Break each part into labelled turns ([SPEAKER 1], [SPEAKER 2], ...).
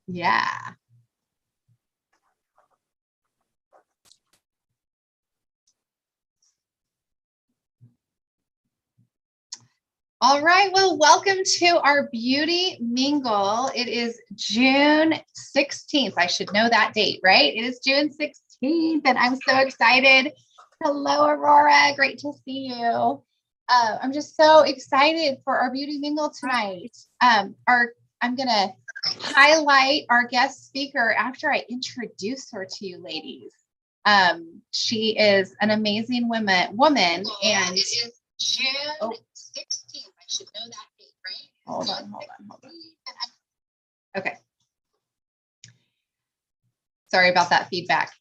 [SPEAKER 1] Yeah. All right, well, welcome to our Beauty Mingle. It is June 16th. I should know that date, right? It is June 16th, and I'm so excited. Hello, Aurora. Great to see you. I'm just so excited for our Beauty Mingle tonight. I'm going to highlight our guest speaker after I introduce her to you ladies. She is an amazing woman, and it is June 16th. I should know that date, right? Hold on. Okay. Sorry about that feedback.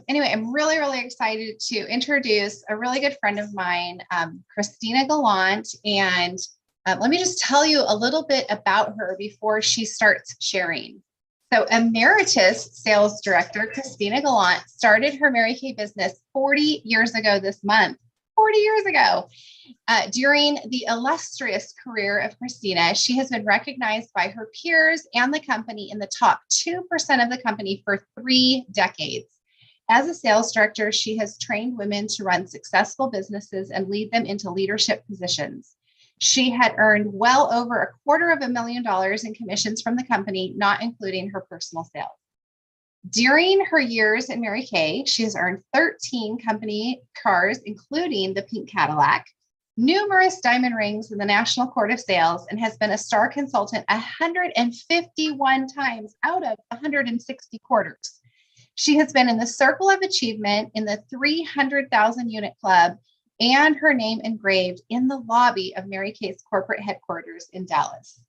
[SPEAKER 1] Anyway, I'm really, really excited to introduce a really good friend of mine, Christina Gallant. And let me just tell you a little bit about her before she starts sharing. So Emeritus Sales Director Christina Gallant started her Mary Kay business 40 years ago this month. 40 years ago. During the illustrious career of Christina, she has been recognized by her peers and the company in the top 2% of the company for 3 decades. As a sales director, she has trained women to run successful businesses and lead them into leadership positions. She had earned well over $250,000 in commissions from the company, not including her personal sales. During her years at Mary Kay, she has earned 13 company cars, including the pink Cadillac, numerous diamond rings in the National Court of Sales, and has been a star consultant 151 times out of 160 quarters. She has been in the Circle of Achievement in the 300,000 unit club, and her name engraved in the lobby of Mary Kay's corporate headquarters in Dallas.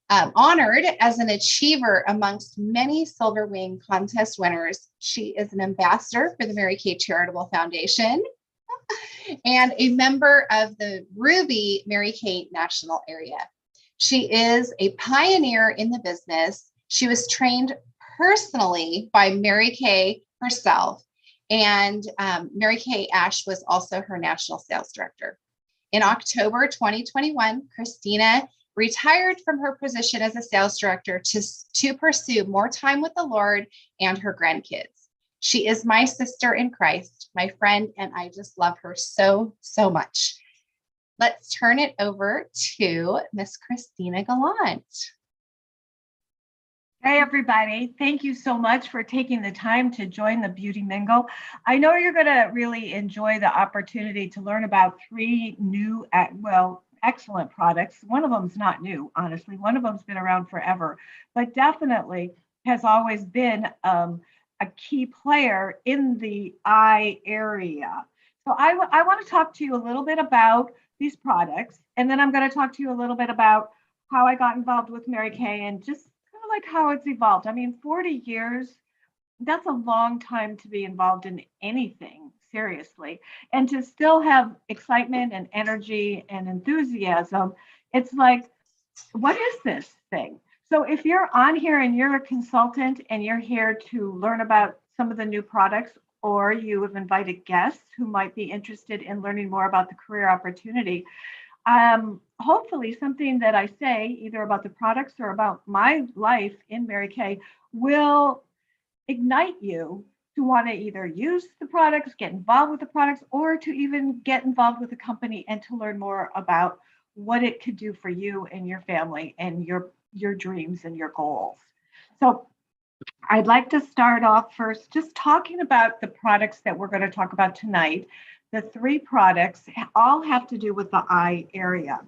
[SPEAKER 1] Honored as an achiever amongst many Silver Wing contest winners, she is an ambassador for the Mary Kay Charitable Foundation and a member of the Ruby Mary Kay National Area. She is a pioneer in the business. She was trained personally by Mary Kay herself, and Mary Kay Ash was also her national sales director. In October 2021, Christina retired from her position as a sales director to pursue more time with the Lord and her grandkids. She is my sister in Christ, my friend, and I just love her so, so much. Let's turn it over to Miss Christina Gallant.
[SPEAKER 2] Hey, everybody. Thank you so much for taking the time to join the Beauty Mingle. I know you're going to really enjoy the opportunity to learn about 3 new, excellent products. One of them is not new, honestly. One of them's been around forever, but definitely has always been a key player in the eye area. So I want to talk to you a little bit about these products, and then I'm going to talk to you a little bit about how I got involved with Mary Kay and just kind of like how it's evolved. I mean, 40 years, that's a long time to be involved in anything, seriously. And to still have excitement and energy and enthusiasm, it's like, what is this thing? So if you're on here and you're a consultant and you're here to learn about some of the new products, or you have invited guests who might be interested in learning more about the career opportunity, hopefully something that I say either about the products or about my life in Mary Kay will ignite you to want to either use the products, get involved with the products, or to even get involved with the company and to learn more about what it could do for you and your family and your dreams and your goals. So I'd like to start off first just talking about the products that we're going to talk about tonight. The 3 products all have to do with the eye area.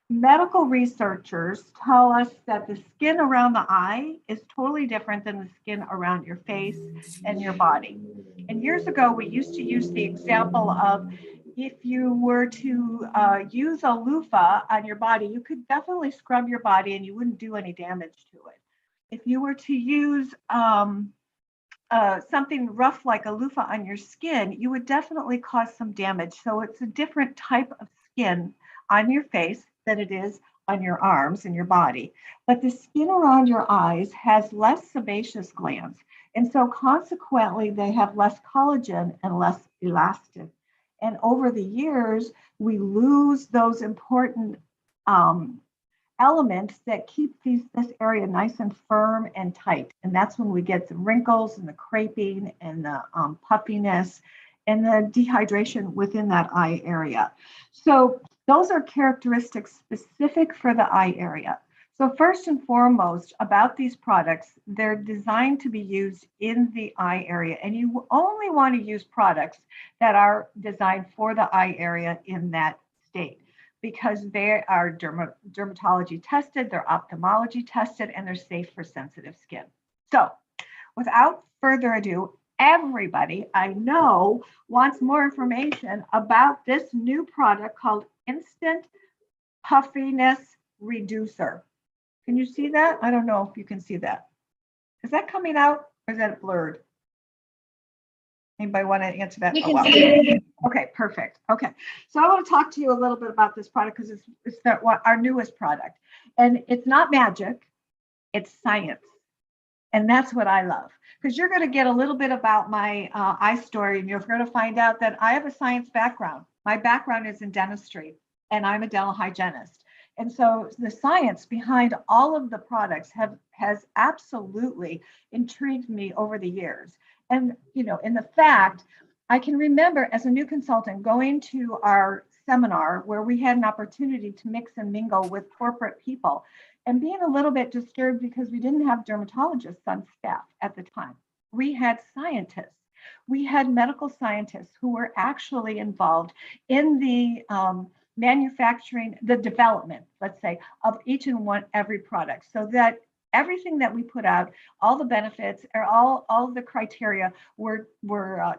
[SPEAKER 2] Medical researchers tell us that the skin around the eye is totally different than the skin around your face and your body. And years ago, we used to use the example of if you were to use a loofah on your body, you could definitely scrub your body and you wouldn't do any damage to it. If you were to use something rough like a loofah on your skin, you would definitely cause some damage. So it's a different type of skin on your face than it is on your arms and your body. But the skin around your eyes has less sebaceous glands. And so consequently, they have less collagen and less elastin. And over the years, we lose those important elements that keep this area nice and firm and tight. And that's when we get the wrinkles and the creping and the puffiness and the dehydration within that eye area. So those are characteristics specific for the eye area. So first and foremost about these products, they're designed to be used in the eye area. And you only want to use products that are designed for the eye area in that state, because they are dermatology tested, they're ophthalmology tested, and they're safe for sensitive skin. So without further ado, everybody I know wants more information about this new product called Instant Puffiness Reducer. Can you see that? I don't know if you can see that. Is that coming out or is that blurred? Anybody want to answer that?
[SPEAKER 1] You can see it.
[SPEAKER 2] Okay, perfect. Okay, so I want to talk to you a little bit about this product because it's our newest product. And it's not magic, it's science. And that's what I love, because you're going to get a little bit about my eye story, and you're going to find out that I have a science background. My background is in dentistry, and I'm a dental hygienist. And so the science behind all of the products has absolutely intrigued me over the years. And, you know, in the fact, I can remember as a new consultant going to our seminar where we had an opportunity to mix and mingle with corporate people and being a little bit disturbed because we didn't have dermatologists on staff at the time. We had scientists. We had medical scientists who were actually involved in the manufacturing, the development, let's say, of each and every product, so that everything that we put out, all the benefits or all the criteria were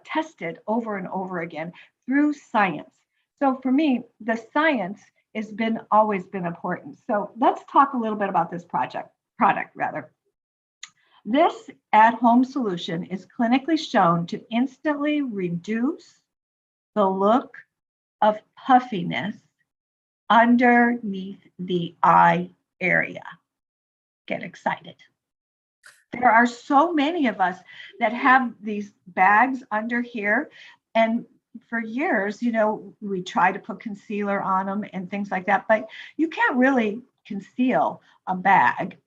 [SPEAKER 2] tested over and over again through science. So for me, the science has always been important. So let's talk a little bit about this product. This at-home solution is clinically shown to instantly reduce the look of puffiness underneath the eye area. Get excited. There are so many of us that have these bags under here, and for years, you know, we try to put concealer on them and things like that, but you can't really conceal a bag,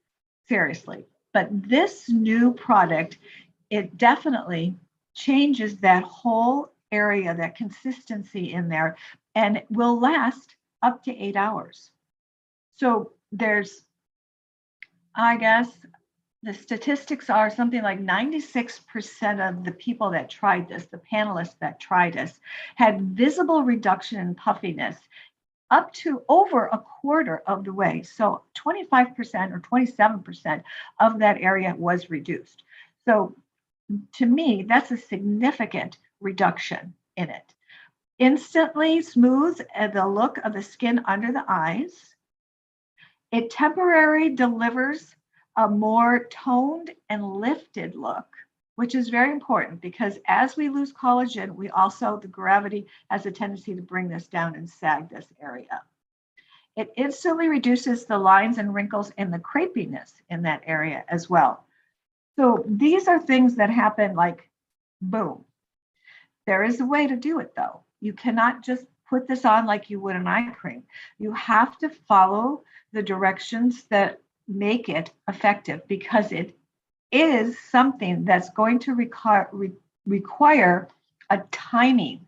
[SPEAKER 2] seriously. But this new product, it definitely changes that whole area, that consistency in there, and will last up to 8 hours. So there's, I guess, the statistics are something like 96% of the people that tried this, the panelists that tried this, had visible reduction in puffiness up to over a quarter of the way. So 25% or 27% of that area was reduced. So to me, that's a significant reduction in it. Instantly smooths the look of the skin under the eyes. It temporarily delivers a more toned and lifted look, which is very important because as we lose collagen, the gravity has a tendency to bring this down and sag this area. It instantly reduces the lines and wrinkles and the crepiness in that area as well. So these are things that happen like boom. There is a way to do it though. You cannot just put this on like you would an eye cream. You have to follow the directions that make it effective because it is something that's going to require a timing.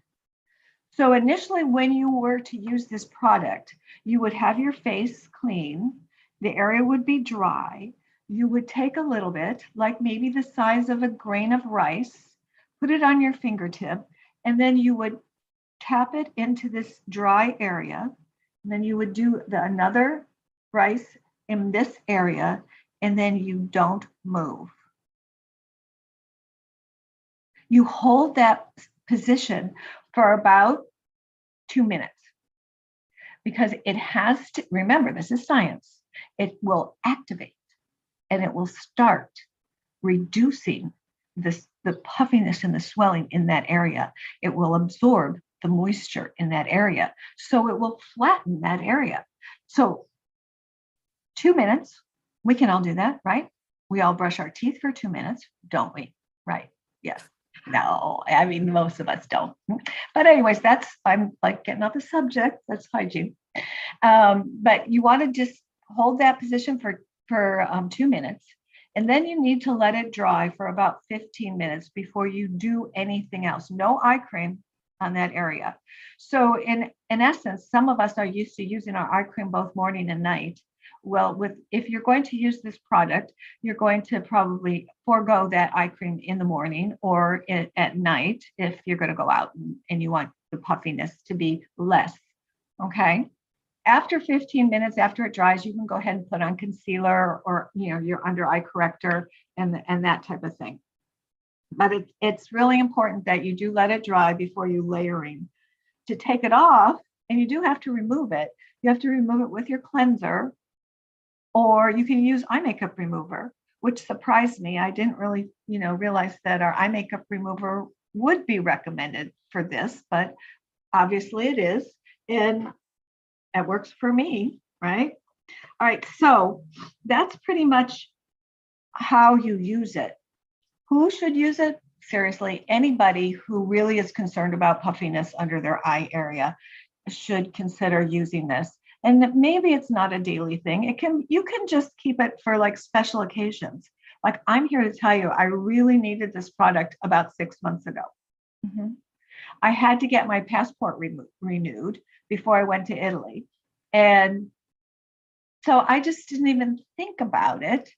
[SPEAKER 2] So initially, when you were to use this product, you would have your face clean, the area would be dry, you would take a little bit, like maybe the size of a grain of rice, put it on your fingertip, and then you would tap it into this dry area, and then you would do another rice in this area, and then you don't move. You hold that position for about 2 minutes because it has to, remember, this is science, it will activate and it will start reducing the puffiness and the swelling in that area. It will absorb the moisture in that area. So it will flatten that area. So 2 minutes, we can all do that, right? We all brush our teeth for 2 minutes, don't we? Right, yes. No, I mean, most of us don't. But anyways, I'm like getting off the subject, that's hygiene. But you want to just hold that position for 2 minutes. And then you need to let it dry for about 15 minutes before you do anything else. No eye cream on that area. So in essence, some of us are used to using our eye cream both morning and night. Well, if you're going to use this product, you're going to probably forego that eye cream in the morning or at night if you're going to go out and you want the puffiness to be less. Okay. After 15 minutes, after it dries, you can go ahead and put on concealer or your under eye corrector and that type of thing. But it's really important that you do let it dry before you layering. To take it off, and you do have to remove it, you have to remove it with your cleanser, or you can use eye makeup remover, which surprised me. I didn't really, realize that our eye makeup remover would be recommended for this, but obviously it is, and it works for me, right? All right, so that's pretty much how you use it. Who should use it? Seriously, anybody who really is concerned about puffiness under their eye area should consider using this. And maybe it's not a daily thing. You can just keep it for like special occasions. Like I'm here to tell you, I really needed this product about 6 months ago. Mm-hmm. I had to get my passport renewed before I went to Italy. And so I just didn't even think about it.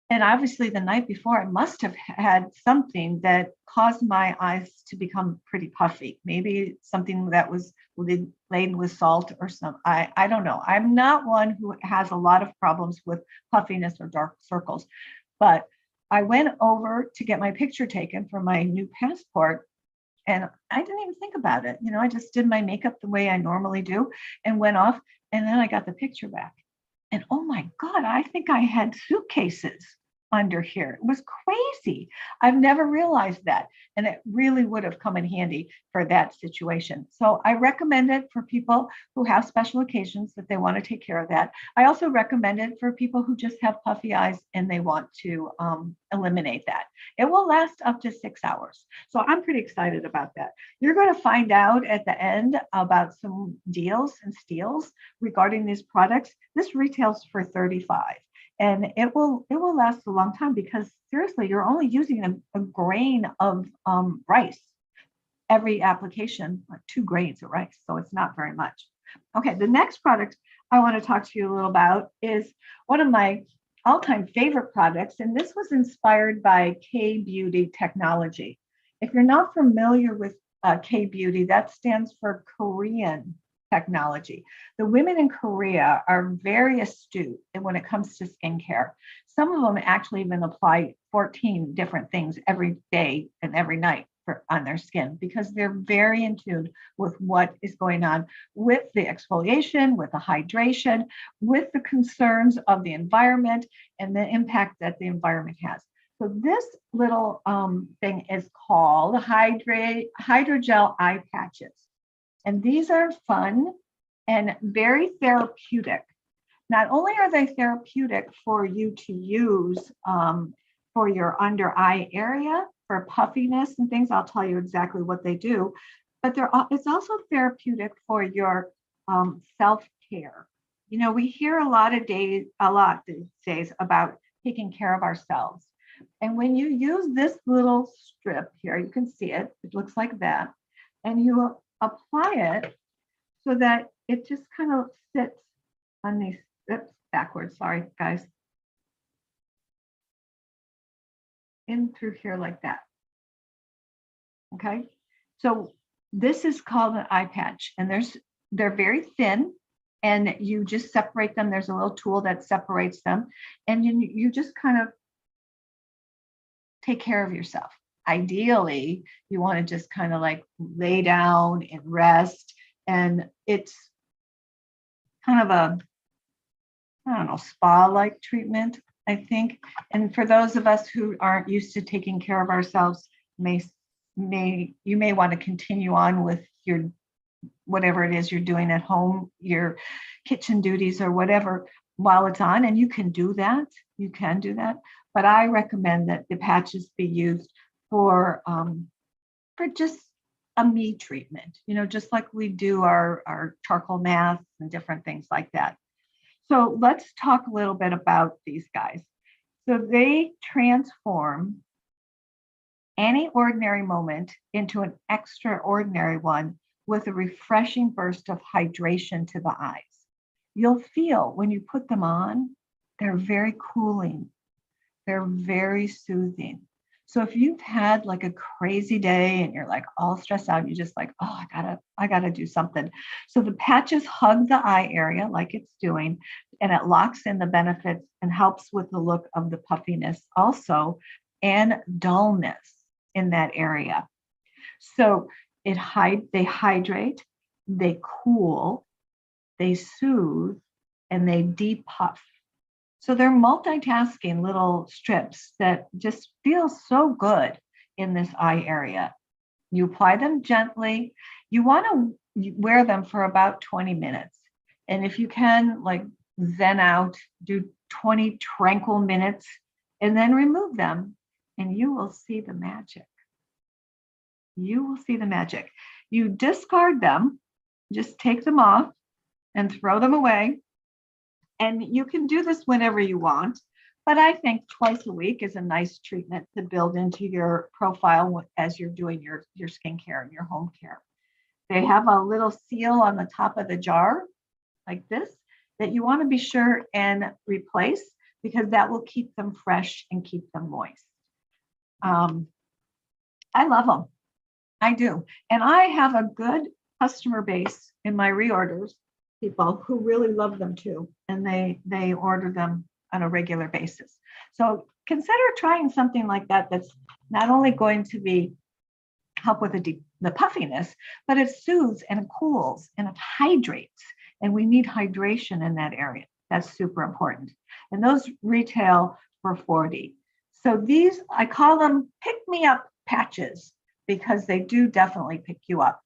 [SPEAKER 2] And obviously the night before, I must have had something that caused my eyes to become pretty puffy. Maybe something that was laden with salt or something. I don't know. I'm not one who has a lot of problems with puffiness or dark circles. But I went over to get my picture taken for my new passport. And I didn't even think about it. I just did my makeup the way I normally do and went off. And then I got the picture back. And oh my God, I think I had suitcases under here. It was crazy. I've never realized that. And it really would have come in handy for that situation. So I recommend it for people who have special occasions that they want to take care of that. I also recommend it for people who just have puffy eyes and they want to eliminate that. It will last up to 6 hours. So I'm pretty excited about that. You're going to find out at the end about some deals and steals regarding these products. This retails for $35. And it will last a long time because seriously, you're only using a grain of rice every application, like 2 grains of rice. So it's not very much. Okay, the next product I want to talk to you a little about is one of my all-time favorite products. And this was inspired by K-Beauty technology. If you're not familiar with K-Beauty, that stands for Korean technology. The women in Korea are very astute when it comes to skincare. Some of them actually even apply 14 different things every day and every night on their skin because they're very in tune with what is going on with the exfoliation, with the hydration, with the concerns of the environment and the impact that the environment has. So this little thing is called hydrogel eye patches. And these are fun and very therapeutic. Not only are they therapeutic for you to use for your under eye area, for puffiness and things, I'll tell you exactly what they do, but it's also therapeutic for your self-care. We hear a lot these days about taking care of ourselves. And when you use this little strip here, you can see it looks like that, and you apply it so that it just kind of sits on these, backwards, sorry guys, in through here like that. Okay, so this is called an eye patch, and they're very thin, and you just separate them. There's a little tool that separates them, and you just kind of take care of yourself. Ideally, you want to just kind of like lay down and rest. And it's kind of a, I don't know, spa-like treatment, I think. And for those of us who aren't used to taking care of ourselves, you may want to continue on with your whatever it is you're doing at home, your kitchen duties or whatever while it's on. And you can do that. You can do that. But I recommend that the patches be used for just a me treatment, just like we do our charcoal masks and different things like that. So let's talk a little bit about these guys. So they transform any ordinary moment into an extraordinary one with a refreshing burst of hydration to the eyes. You'll feel when you put them on, they're very cooling. They're very soothing. So if you've had like a crazy day and you're like all stressed out, you just like, oh, I gotta do something. So the patches hug the eye area like it's doing, and it locks in the benefits and helps with the look of the puffiness also and dullness in that area. So they hydrate, they cool, they soothe, and they depuff. So they're multitasking little strips that just feel so good in this eye area. You apply them gently. You want to wear them for about 20 minutes. And if you can, like zen out, do 20 tranquil minutes, and then remove them, and you will see the magic. You will see the magic. You discard them, just take them off and throw them away. And you can do this whenever you want, but I think twice a week is a nice treatment to build into your profile as you're doing your skincare and your home care. They have a little seal on the top of the jar like this that you want to be sure and replace because that will keep them fresh and keep them moist. I love them. I do. And I have a good customer base in my reorders, people who really love them too. And they order them on a regular basis. So consider trying something like that that's not only going to be help with the puffiness, but it soothes and it cools and it hydrates. And we need hydration in that area. That's super important. And those retail for $40. So these, I call them pick-me-up patches because they do definitely pick you up.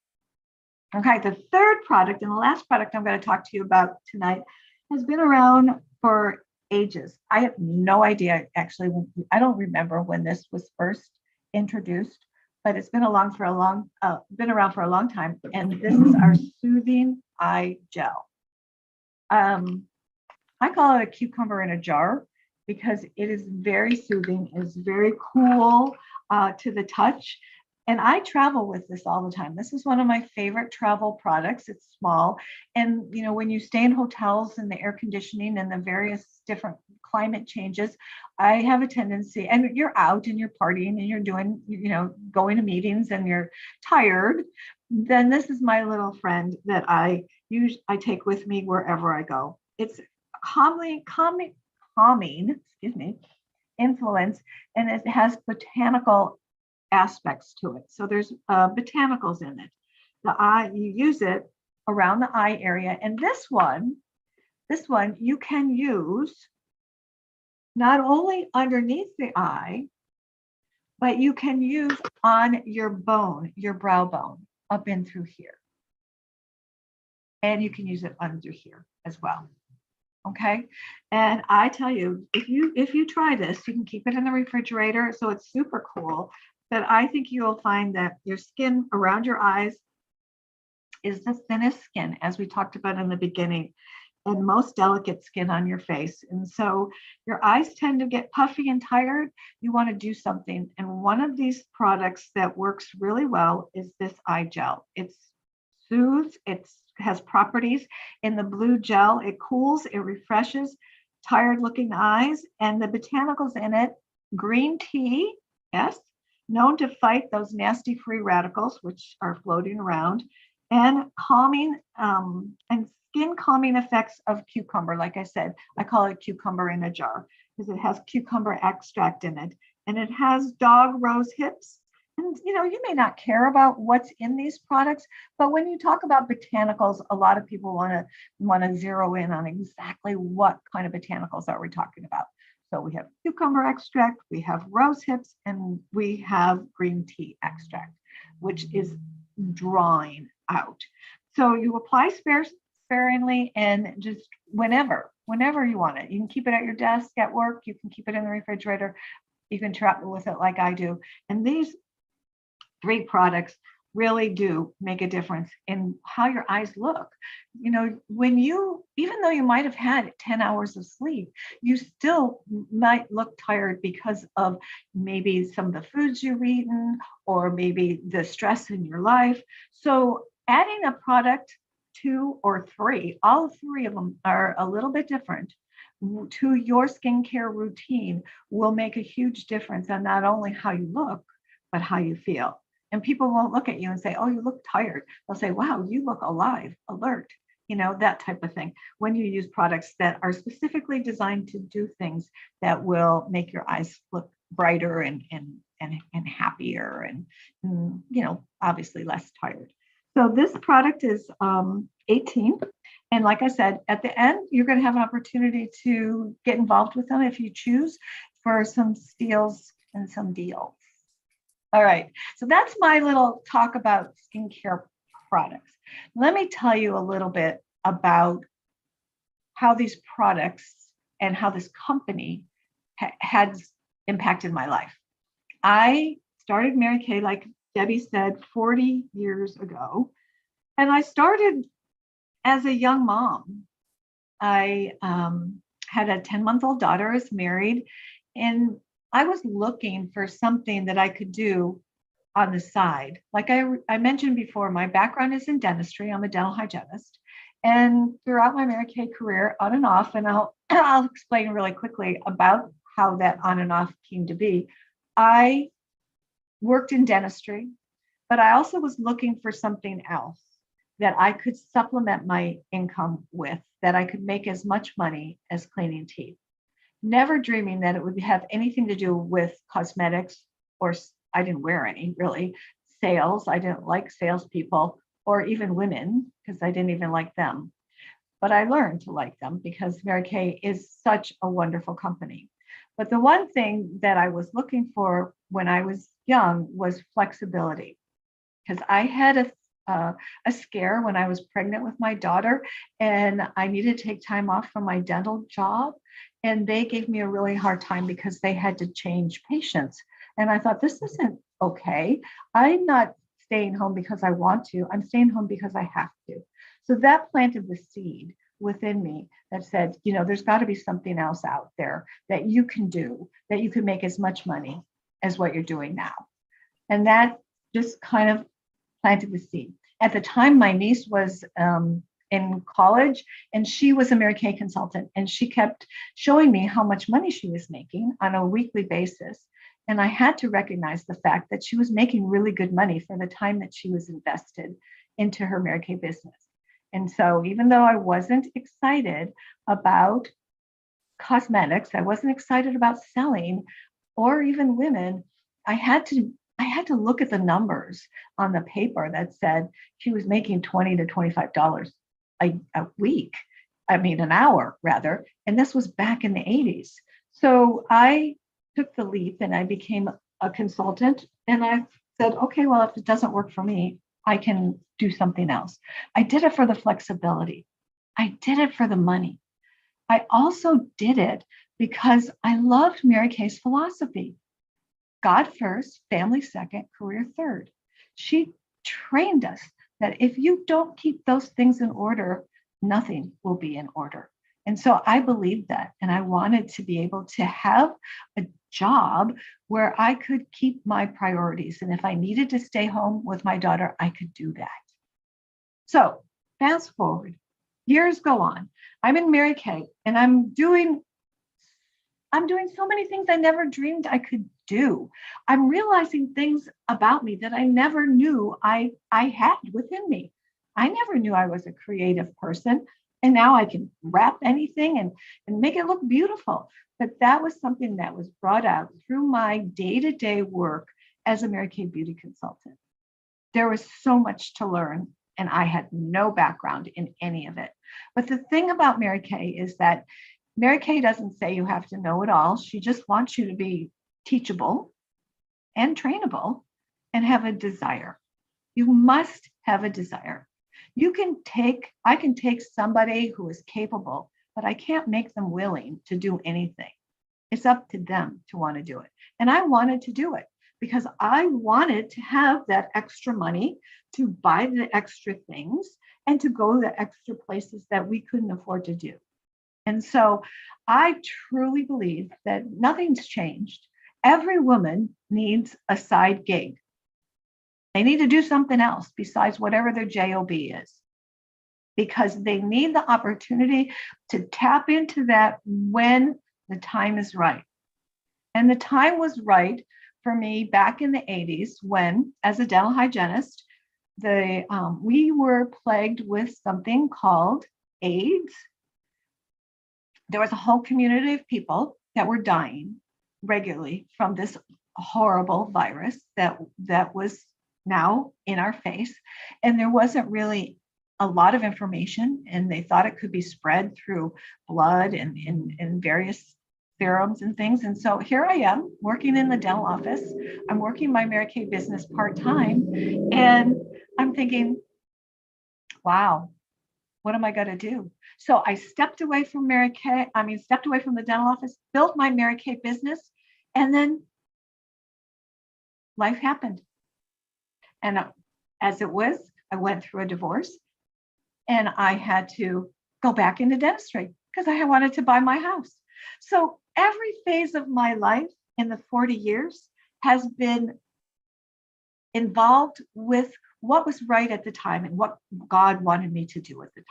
[SPEAKER 2] Okay, the third product and the last product I'm going to talk to you about tonight has been around for ages. I have no idea, actually, I don't remember when this was first introduced, but it's been around for a long time. And this is our Soothing Eye Gel. I call it a cucumber in a jar because it is very soothing. It's very cool to the touch. And I travel with this all the time. This is one of my favorite travel products. It's small. And, you know, when you stay in hotels and the air conditioning and the various different climate changes, I have a tendency, and you're out and you're partying and you're doing, you know, going to meetings and you're tired, then this is my little friend that I take with me wherever I go. It's calming, influence, and it has botanical aspects to it. So there's botanicals in it. You use it around the eye area. And this one you can use not only underneath the eye, but you can use on your bone, your brow bone, up in through here. And you can use it under here as well. Okay. And I tell you, if you try this, you can keep it in the refrigerator. So it's super cool. But I think you'll find that your skin around your eyes is the thinnest skin, as we talked about in the beginning, and most delicate skin on your face. And so your eyes tend to get puffy and tired. You want to do something. And one of these products that works really well is this eye gel. It soothes, it has properties in the blue gel. It cools, it refreshes tired looking eyes, and the botanicals in it, green tea, yes, known to fight those nasty free radicals, which are floating around, and calming and skin calming effects of cucumber. Like I said, I call it cucumber in a jar because it has cucumber extract in it, and it has dog rose hips. And you know, you may not care about what's in these products, but when you talk about botanicals, a lot of people want to zero in on exactly what kind of botanicals are we talking about. So we have cucumber extract, we have rose hips, and we have green tea extract, which is drawing out. So you apply sparingly and just whenever you want it. You can keep it at your desk at work, you can keep it in the refrigerator, you can travel with it like I do. And these 3 products really do make a difference in how your eyes look. You know, when you, even though you might have had 10 hours of sleep, you still might look tired because of maybe some of the foods you've eaten or maybe the stress in your life. So adding a product, two or three, all three of them are a little bit different, to your skincare routine will make a huge difference on not only how you look, but how you feel. And people won't look at you and say, oh, you look tired. They'll say, wow, you look alive, alert, you know, that type of thing. When you use products that are specifically designed to do things that will make your eyes look brighter and happier and, you know, obviously less tired. So this product is 18. And like I said, at the end, you're going to have an opportunity to get involved with them if you choose for some steals and some deals. All right, so that's my little talk about skincare products. Let me tell you a little bit about how these products and how this company has impacted my life. I started Mary Kay, like Debbie said, 40 years ago, and I started as a young mom. I had a 10-month-old daughter, I was married, and I was looking for something that I could do on the side. Like I mentioned before, my background is in dentistry. I'm a dental hygienist. And throughout my Mary Kay career, on and off, and I'll explain really quickly about how that on and off came to be. I worked in dentistry, but I also was looking for something else that I could supplement my income with, that I could make as much money as cleaning teeth. Never dreaming that it would have anything to do with cosmetics, or I didn't wear any really, sales. I didn't like salespeople or even women because I didn't even like them. But I learned to like them because Mary Kay is such a wonderful company. But the one thing that I was looking for when I was young was flexibility, because I had a scare when I was pregnant with my daughter, and I needed to take time off from my dental job. And they gave me a really hard time because they had to change patients. And I thought, this isn't okay. I'm not staying home because I want to. I'm staying home because I have to. So that planted the seed within me that said, you know, there's got to be something else out there that you can do, that you can make as much money as what you're doing now. And that just kind of planted the seed. At the time, my niece was in college, and she was a Mary Kay consultant, and she kept showing me how much money she was making on a weekly basis. And I had to recognize the fact that she was making really good money for the time that she was invested into her Mary Kay business. And so even though I wasn't excited about cosmetics, I wasn't excited about selling or even women, I had to look at the numbers on the paper that said she was making $20 to $25 a week. I mean, an hour rather. And this was back in the 80s. So I took the leap and I became a consultant. And I said, okay, well, if it doesn't work for me, I can do something else. I did it for the flexibility. I did it for the money. I also did it because I loved Mary Kay's philosophy. God first, family second, career third. She trained us that if you don't keep those things in order, nothing will be in order. And so I believed that. And I wanted to be able to have a job where I could keep my priorities. And if I needed to stay home with my daughter, I could do that. So fast forward, years go on. I'm in Mary Kay and I'm doing so many things I never dreamed I could do. I'm realizing things about me that I never knew I had within me. I never knew I was a creative person. And now I can wrap anything and make it look beautiful. But that was something that was brought out through my day-to-day work as a Mary Kay beauty consultant. There was so much to learn, and I had no background in any of it. But the thing about Mary Kay is that Mary Kay doesn't say you have to know it all. She just wants you to be teachable and trainable and have a desire. You must have a desire. I can take somebody who is capable, but I can't make them willing to do anything. It's up to them to want to do it. And I wanted to do it. because I wanted to have that extra money to buy the extra things and to go the extra places that we couldn't afford to do. And so I truly believe that nothing's changed. Every woman needs a side gig. They need to do something else besides whatever their job is, because they need the opportunity to tap into that when the time is right. And the time was right for me back in the 80s when, as a dental hygienist, we were plagued with something called AIDS. There was a whole community of people that were dying regularly from this horrible virus that was now in our face. And there wasn't really a lot of information, and they thought it could be spread through blood and various serums and things. And so here I am working in the dental office. I'm working my Mary Kay business part-time, and I'm thinking, wow, what am I going to do? So I stepped away from stepped away from the dental office, built my Mary Kay business, and then life happened. And as it was, I went through a divorce, and I had to go back into dentistry because I wanted to buy my house. So every phase of my life in the 40 years has been involved with what was right at the time and what God wanted me to do at the time.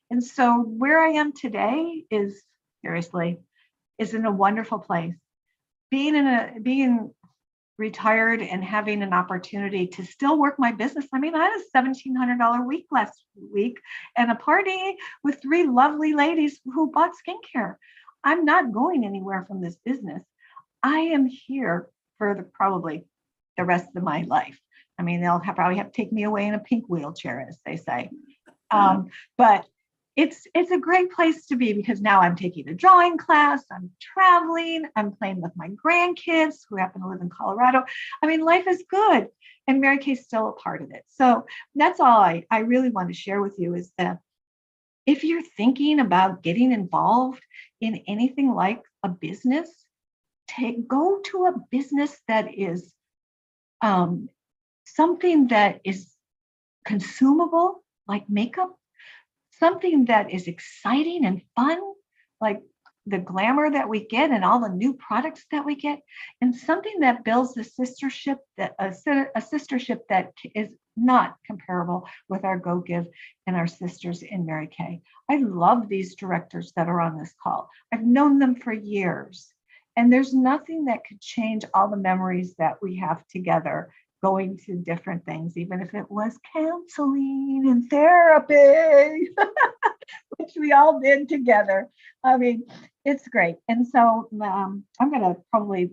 [SPEAKER 2] And so where I am today is in a wonderful place. Being retired and having an opportunity to still work my business. I mean, I had a $1,700 week last week and a party with 3 lovely ladies who bought skincare. I'm not going anywhere from this business. I am here for probably the rest of my life. I mean, they'll probably have to take me away in a pink wheelchair, as they say. But it's a great place to be, because now I'm taking a drawing class, I'm traveling, I'm playing with my grandkids who happen to live in Colorado. I mean, life is good, and Mary Kay's still a part of it. So that's all I really want to share with you, is that if you're thinking about getting involved in anything like a business, go to a business that is something that is consumable, like makeup, something that is exciting and fun, like the glamour that we get and all the new products that we get, and something that builds a sistership that is not comparable with our Go Give and our sisters in Mary Kay. I love these directors that are on this call. I've known them for years, and there's nothing that could change all the memories that we have together, going to different things, even if it was counseling and therapy, which we all did together. I mean, it's great. And so I'm going to probably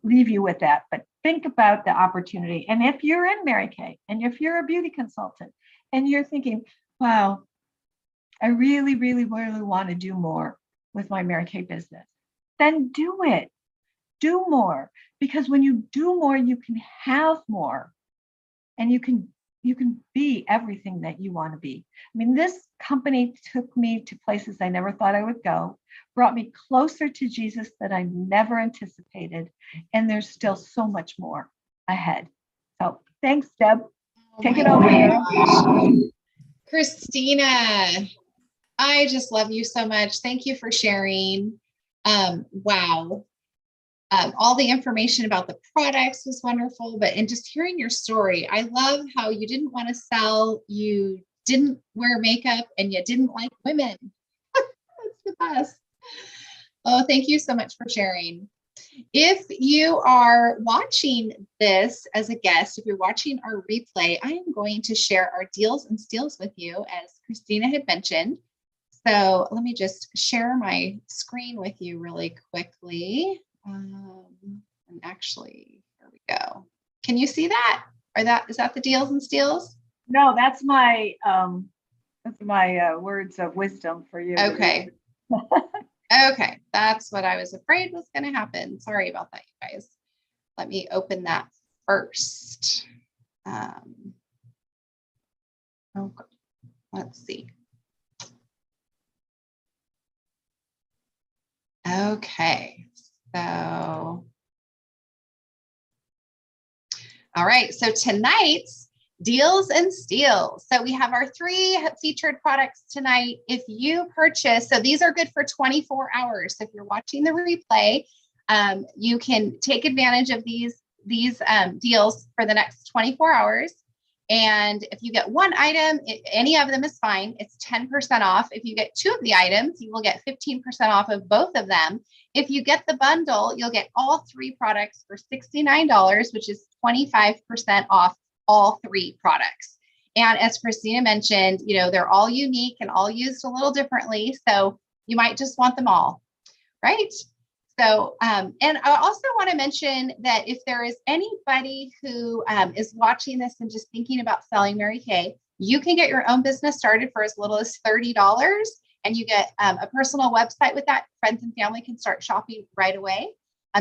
[SPEAKER 2] leave you with that, but think about the opportunity. And if you're in Mary Kay, and if you're a beauty consultant, and you're thinking, wow, I really, really, really want to do more with my Mary Kay business, then do it. Do more, because when you do more, you can have more, and you can be everything that you want to be. I mean, this company took me to places I never thought I would go, brought me closer to Jesus that I never anticipated, and there's still so much more ahead. So thanks, Deb. Take it over, girl.
[SPEAKER 1] Christina, I just love you so much. Thank you for sharing. Wow. All the information about the products was wonderful, and just hearing your story, I love how you didn't want to sell, you didn't wear makeup, and you didn't like women. That's the best. Oh, thank you so much for sharing. If you are watching this as a guest, if you're watching our replay, I am going to share our deals and steals with you, as Christina had mentioned. So let me just share my screen with you really quickly. And actually, here we go. Can you see that? Is that the deals and steals?
[SPEAKER 2] No, that's my words of wisdom for you.
[SPEAKER 1] Okay. Okay, that's what I was afraid was going to happen. Sorry about that, you guys. Let me open that first. Let's see. Okay, so All right. So tonight's deals and steals. So we have our 3 featured products tonight. If you purchase, so these are good for 24 hours. So if you're watching the replay, you can take advantage of these deals for the next 24 hours. And if you get 1 item, any of them is fine. It's 10% off. If you get 2 of the items, you will get 15% off of both of them. If you get the bundle, you'll get all 3 products for $69, which is 25% off all 3 products. And as Christina mentioned, they're all unique and all used a little differently. So you might just want them all, right? So, and I also want to mention that if there is anybody who is watching this and just thinking about selling Mary Kay, you can get your own business started for as little as $30, and you get a personal website with that. Friends and family can start shopping right away.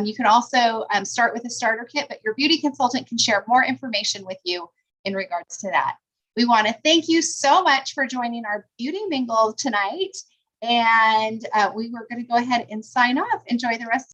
[SPEAKER 1] You can also start with a starter kit, but your beauty consultant can share more information with you in regards to that. We want to thank you so much for joining our Beauty Mingle tonight. And we were going to go ahead and sign off. Enjoy the rest